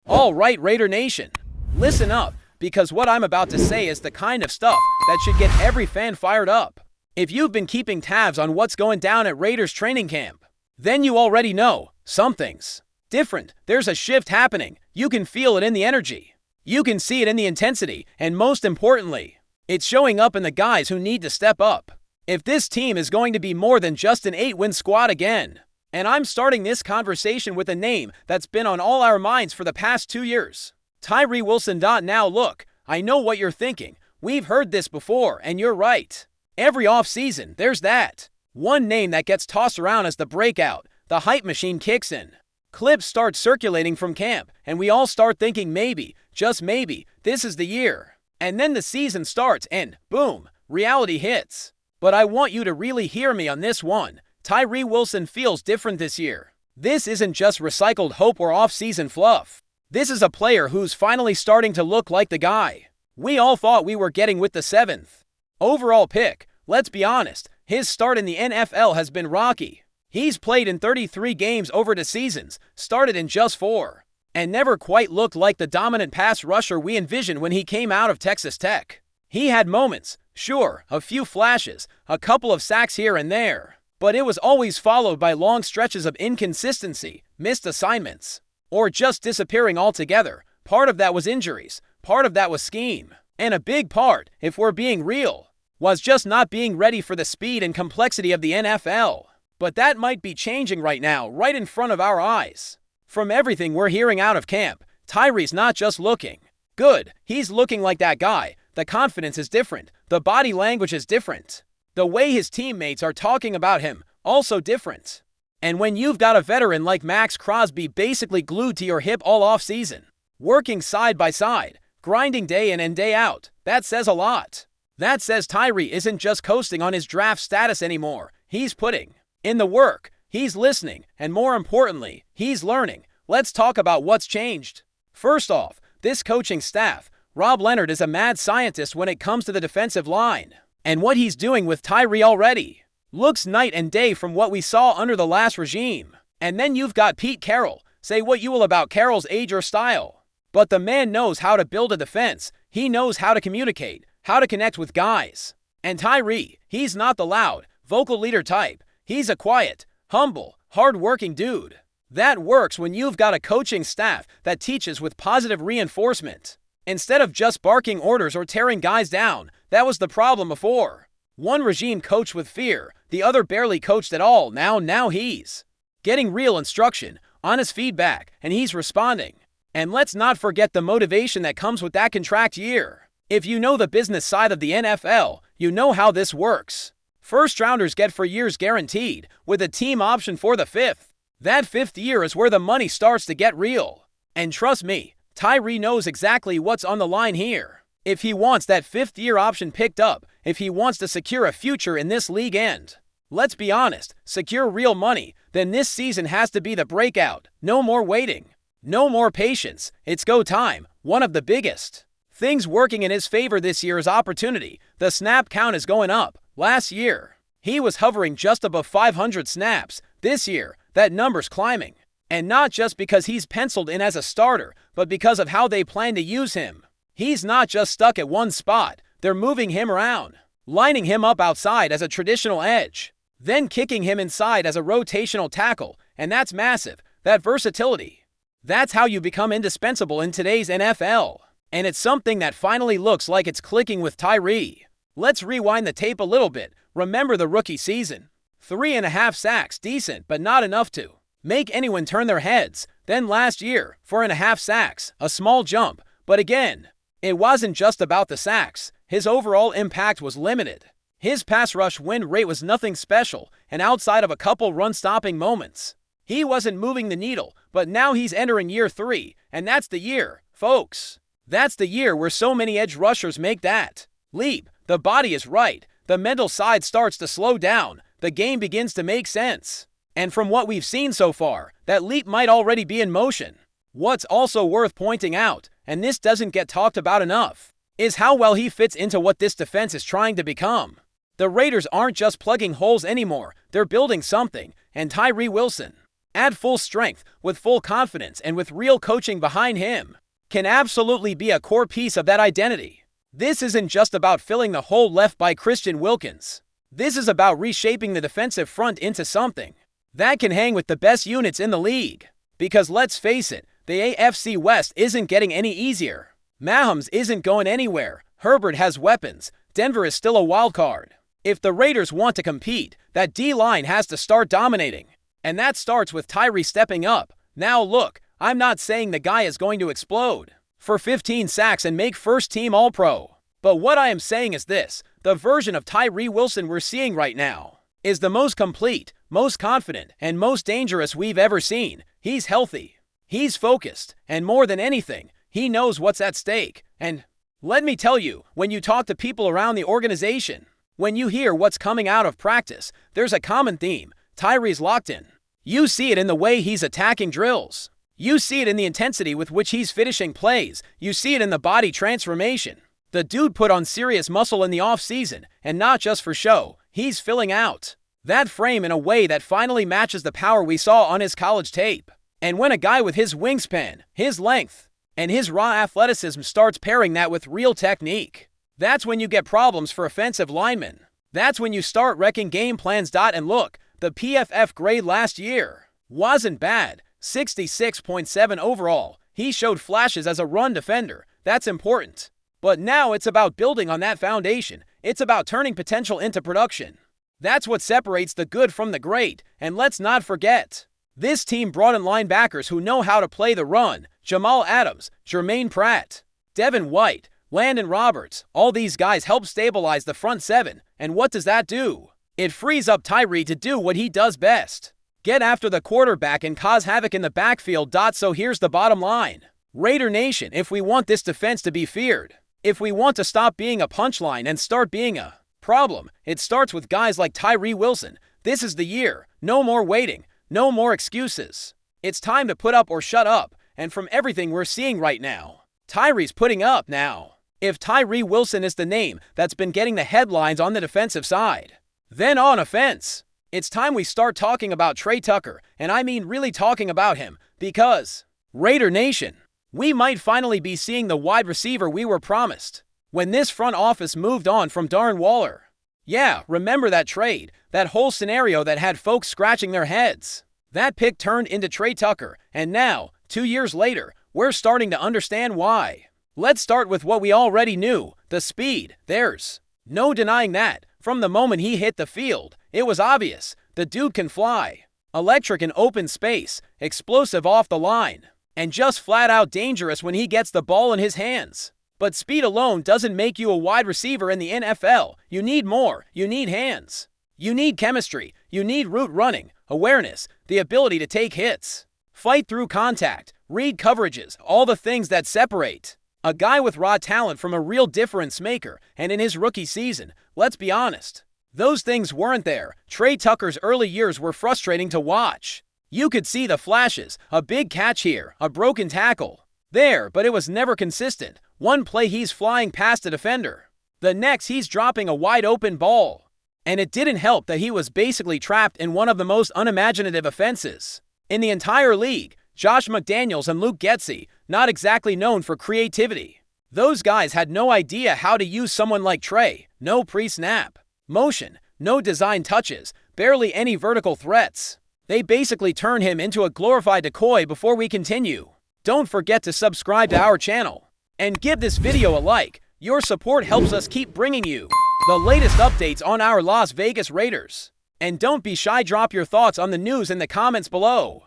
All right, Raider Nation, listen up, because what I'm about to say is the kind of stuff that should get every fan fired up. If you've been keeping tabs on what's going down at Raiders training camp, then you already know something's different. There's a shift happening. You can feel it in the energy. You can see it in the intensity, and most importantly, it's showing up in the guys who need to step up. If this team is going to be more than just an 8-win squad again, and I'm starting this conversation with a name that's been on all our minds for the past 2 years. Tyrie Wilson. Now look, I know what you're thinking. We've heard this before, and you're right. Every offseason, there's that one name that gets tossed around as the breakout. The hype machine kicks in. Clips start circulating from camp, and we all start thinking maybe, just maybe, this is the year. And then the season starts, and boom, reality hits. But I want you to really hear me on this one. Tyrie Wilson feels different this year. This isn't just recycled hope or off-season fluff. This is a player who's finally starting to look like the guy we all thought we were getting with the 7th overall pick. Let's be honest, his start in the NFL has been rocky. He's played in 33 games over the seasons, started in just 4, and never quite looked like the dominant pass rusher we envisioned when he came out of Texas Tech. He had moments, sure, a few flashes, a couple of sacks here and there. But it was always followed by long stretches of inconsistency, missed assignments, or just disappearing altogether. Part of that was injuries, part of that was scheme, and a big part, if we're being real, was just not being ready for the speed and complexity of the NFL. But that might be changing right now, right in front of our eyes. From everything we're hearing out of camp, Tyrie's not just looking good, he's looking like that guy. The confidence is different, the body language is different. The way his teammates are talking about him, also different. And when you've got a veteran like Max Crosby basically glued to your hip all offseason, working side by side, grinding day in and day out, that says a lot. That says Tyrie isn't just coasting on his draft status anymore. He's putting in the work, he's listening, and more importantly, he's learning. Let's talk about what's changed. First off, this coaching staff. Rob Leonard is a mad scientist when it comes to the defensive line. And what he's doing with Tyrie already looks night and day from what we saw under the last regime. And then you've got Pete Carroll. Say what you will about Carroll's age or style, but the man knows how to build a defense. He knows how to communicate, how to connect with guys. And Tyrie, he's not the loud, vocal leader type. He's a quiet, humble, hard-working dude. That works when you've got a coaching staff that teaches with positive reinforcement, instead of just barking orders or tearing guys down. That was the problem before. One regime coached with fear, the other barely coached at all. Now he's getting real instruction, honest feedback, and he's responding. And let's not forget the motivation that comes with that contract year. If you know the business side of the NFL, you know how this works. First-rounders get for years guaranteed, with a team option for the 5th. That 5th year is where the money starts to get real. And trust me, Tyrie knows exactly what's on the line here. If he wants that 5th-year option picked up, if he wants to secure a future in this league and, let's be honest, secure real money, then this season has to be the breakout. No more waiting. No more patience. It's go time. One of the biggest things working in his favor this year is opportunity. The snap count is going up. Last year, he was hovering just above 500 snaps. This year, that number's climbing. And not just because he's penciled in as a starter, but because of how they plan to use him. He's not just stuck at one spot. They're moving him around, lining him up outside as a traditional edge, then kicking him inside as a rotational tackle, and that's massive. That versatility. That's how you become indispensable in today's NFL. And it's something that finally looks like it's clicking with Tyrie. Let's rewind the tape a little bit. Remember the rookie season. 3.5 sacks, decent, but not enough to make anyone turn their heads. Then last year, 4.5 sacks, a small jump. But again, it wasn't just about the sacks. His overall impact was limited. His pass rush win rate was nothing special, and outside of a couple run-stopping moments, he wasn't moving the needle. But now he's entering year 3, and that's the year, folks. That's the year where so many edge rushers make that leap. The body is right. The mental side starts to slow down. The game begins to make sense. And from what we've seen so far, that leap might already be in motion. What's also worth pointing out, and this doesn't get talked about enough, is how well he fits into what this defense is trying to become. The Raiders aren't just plugging holes anymore, they're building something, and Tyrie Wilson at full strength, with full confidence, and with real coaching behind him, can absolutely be a core piece of that identity. This isn't just about filling the hole left by Christian Wilkins. This is about reshaping the defensive front into something that can hang with the best units in the league. Because let's face it, the AFC West isn't getting any easier. Mahomes isn't going anywhere. Herbert has weapons. Denver is still a wild card. If the Raiders want to compete, that D-line has to start dominating. And that starts with Tyrie stepping up. Now look, I'm not saying the guy is going to explode for 15 sacks and make first-team All-Pro. But what I am saying is this: the version of Tyrie Wilson we're seeing right now is the most complete, most confident, and most dangerous we've ever seen. He's healthy. He's focused. And more than anything, he knows what's at stake. And let me tell you, when you talk to people around the organization, when you hear what's coming out of practice, there's a common theme. Tyrie's locked in. You see it in the way he's attacking drills. You see it in the intensity with which he's finishing plays. You see it in the body transformation. The dude put on serious muscle in the offseason, and not just for show. He's filling out that frame in a way that finally matches the power we saw on his college tape. And when a guy with his wingspan, his length, and his raw athleticism starts pairing that with real technique, that's when you get problems for offensive linemen. That's when you start wrecking game plans. And look, the PFF grade last year wasn't bad. 66.7 overall. He showed flashes as a run defender. That's important. But now it's about building on that foundation. It's about turning potential into production. That's what separates the good from the great. And let's not forget, this team brought in linebackers who know how to play the run. Jamal Adams, Jermaine Pratt, Devin White, Landon Roberts. All these guys help stabilize the front seven. And what does that do? It frees up Tyrie to do what he does best: get after the quarterback and cause havoc in the backfield. So here's the bottom line. Raider Nation, if we want this defense to be feared, if we want to stop being a punchline and start being a problem, it starts with guys like Tyrie Wilson. This is the year. No more waiting. No more excuses. It's time to put up or shut up. And from everything we're seeing right now, Tyrie's putting up now. If Tyrie Wilson is the name that's been getting the headlines on the defensive side, then on offense, it's time we start talking about Trey Tucker, and I mean really talking about him, because, Raider Nation, we might finally be seeing the wide receiver we were promised when this front office moved on from Darren Waller. Yeah, remember that trade, that whole scenario that had folks scratching their heads. That pick turned into Trey Tucker, and now, 2 years later, we're starting to understand why. Let's start with what we already knew: the speed. There's no denying that. From the moment he hit the field, it was obvious. The dude can fly. Electric in open space, explosive off the line, and just flat out dangerous when he gets the ball in his hands. But speed alone doesn't make you a wide receiver in the NFL. You need more. You need hands. You need chemistry. You need route running, awareness, the ability to take hits, fight through contact, read coverages, all the things that separate a guy with raw talent from a real difference maker. And in his rookie season, let's be honest, those things weren't there. Trey Tucker's early years were frustrating to watch. You could see the flashes, a big catch here, a broken tackle there, but it was never consistent. One play he's flying past a defender, the next he's dropping a wide open ball. And it didn't help that he was basically trapped in one of the most unimaginative offenses in the entire league. Josh McDaniels and Luke Getsy, not exactly known for creativity. Those guys had no idea how to use someone like Trey. No pre-snap motion, no design touches, barely any vertical threats. They basically turn him into a glorified decoy. Before we continue, don't forget to subscribe to our channel and give this video a like. Your support helps us keep bringing you the latest updates on our Las Vegas Raiders. And don't be shy, drop your thoughts on the news in the comments below.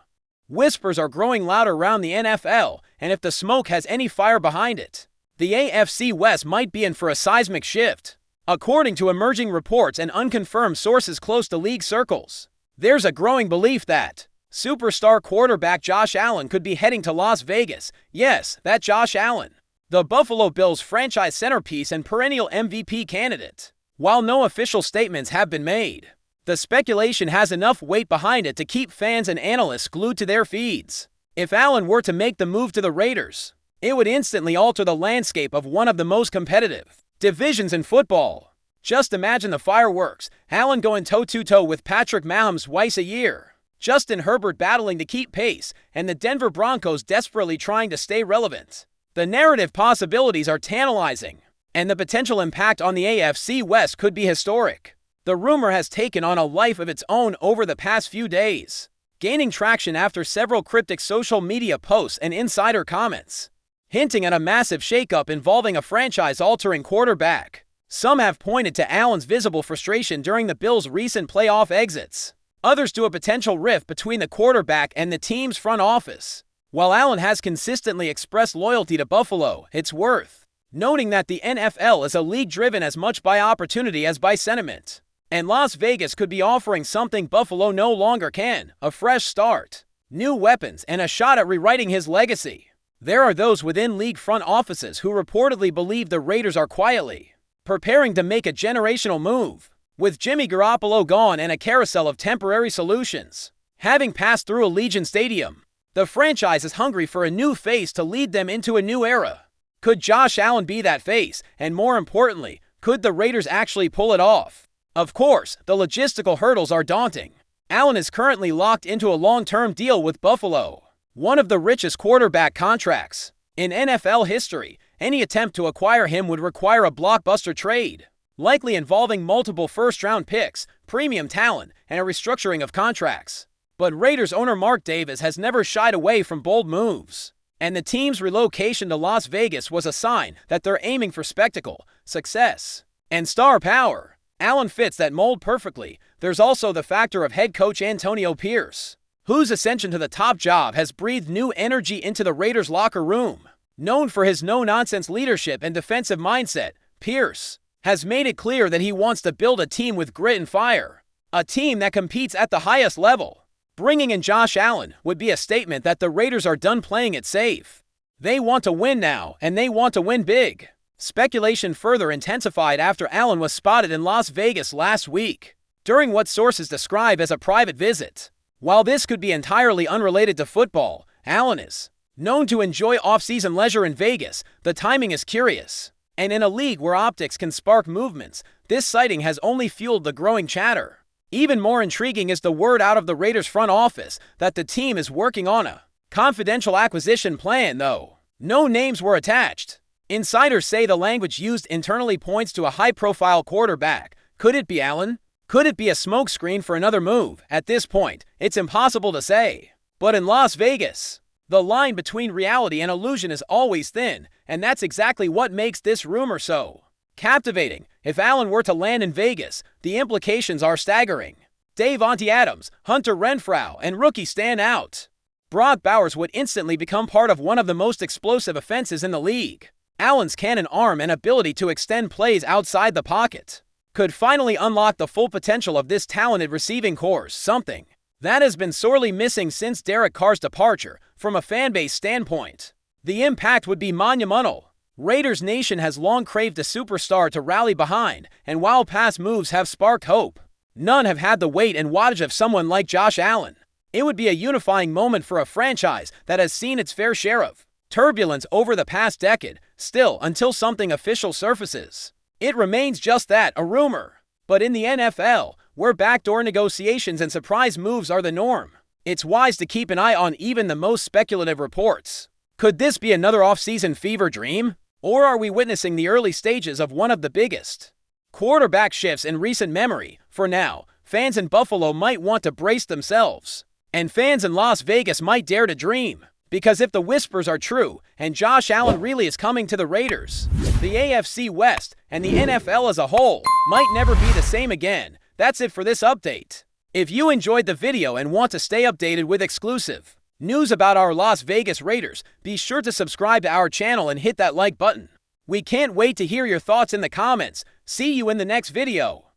Whispers are growing louder around the NFL, and if the smoke has any fire behind it, the AFC West might be in for a seismic shift. According to emerging reports and unconfirmed sources close to league circles, there's a growing belief that superstar quarterback Josh Allen could be heading to Las Vegas. Yes, that Josh Allen, the Buffalo Bills' franchise centerpiece and perennial MVP candidate. While no official statements have been made, the speculation has enough weight behind it to keep fans and analysts glued to their feeds. If Allen were to make the move to the Raiders, it would instantly alter the landscape of one of the most competitive divisions in football. Just imagine the fireworks. Allen going toe-to-toe with Patrick Mahomes twice a year. Justin Herbert battling to keep pace, and the Denver Broncos desperately trying to stay relevant. The narrative possibilities are tantalizing, and the potential impact on the AFC West could be historic. The rumor has taken on a life of its own over the past few days, gaining traction after several cryptic social media posts and insider comments, hinting at a massive shakeup involving a franchise-altering quarterback. Some have pointed to Allen's visible frustration during the Bills' recent playoff exits. Others to a potential rift between the quarterback and the team's front office. While Allen has consistently expressed loyalty to Buffalo, it's worth noting that the NFL is a league driven as much by opportunity as by sentiment. And Las Vegas could be offering something Buffalo no longer can: a fresh start, new weapons, and a shot at rewriting his legacy. There are those within league front offices who reportedly believe the Raiders are quietly preparing to make a generational move. With Jimmy Garoppolo gone and a carousel of temporary solutions having passed through Allegiant Stadium, the franchise is hungry for a new face to lead them into a new era. Could Josh Allen be that face? And more importantly, could the Raiders actually pull it off? Of course, the logistical hurdles are daunting. Allen is currently locked into a long-term deal with Buffalo, one of the richest quarterback contracts in NFL history. Any attempt to acquire him would require a blockbuster trade, likely involving multiple first-round picks, premium talent, and a restructuring of contracts. But Raiders owner Mark Davis has never shied away from bold moves, and the team's relocation to Las Vegas was a sign that they're aiming for spectacle, success, and star power. Allen fits that mold perfectly. There's also the factor of head coach Antonio Pierce, whose ascension to the top job has breathed new energy into the Raiders' locker room. Known for his no-nonsense leadership and defensive mindset, Pierce has made it clear that he wants to build a team with grit and fire, a team that competes at the highest level. Bringing in Josh Allen would be a statement that the Raiders are done playing it safe. They want to win now, and they want to win big. Speculation further intensified after Allen was spotted in Las Vegas last week, during what sources describe as a private visit. While this could be entirely unrelated to football, Allen is known to enjoy off-season leisure in Vegas. The timing is curious, and in a league where optics can spark movements, this sighting has only fueled the growing chatter. Even more intriguing is the word out of the Raiders front office that the team is working on a confidential acquisition plan, though no names were attached. Insiders say the language used internally points to a high-profile quarterback. Could it be Allen? Could it be a smokescreen for another move? At this point, it's impossible to say. But in Las Vegas, the line between reality and illusion is always thin, and that's exactly what makes this rumor so captivating. If Allen were to land in Vegas, the implications are staggering. Davante Adams, Hunter Renfrow, and rookie stand out. Brock Bowers would instantly become part of one of the most explosive offenses in the league. Allen's cannon arm and ability to extend plays outside the pocket could finally unlock the full potential of this talented receiving corps, something that has been sorely missing since Derek Carr's departure. From a fanbase standpoint, the impact would be monumental. Raiders Nation has long craved a superstar to rally behind, and while past moves have sparked hope, none have had the weight and wattage of someone like Josh Allen. It would be a unifying moment for a franchise that has seen its fair share of turbulence over the past decade. Still, until something official surfaces, it remains just that, a rumor. But in the NFL, where backdoor negotiations and surprise moves are the norm, it's wise to keep an eye on even the most speculative reports. Could this be another offseason fever dream? Or are we witnessing the early stages of one of the biggest quarterback shifts in recent memory? For now, fans in Buffalo might want to brace themselves, and fans in Las Vegas might dare to dream. Because if the whispers are true, and Josh Allen really is coming to the Raiders, the AFC West and the NFL as a whole might never be the same again. That's it for this update. If you enjoyed the video and want to stay updated with exclusive news about our Las Vegas Raiders, be sure to subscribe to our channel and hit that like button. We can't wait to hear your thoughts in the comments. See you in the next video.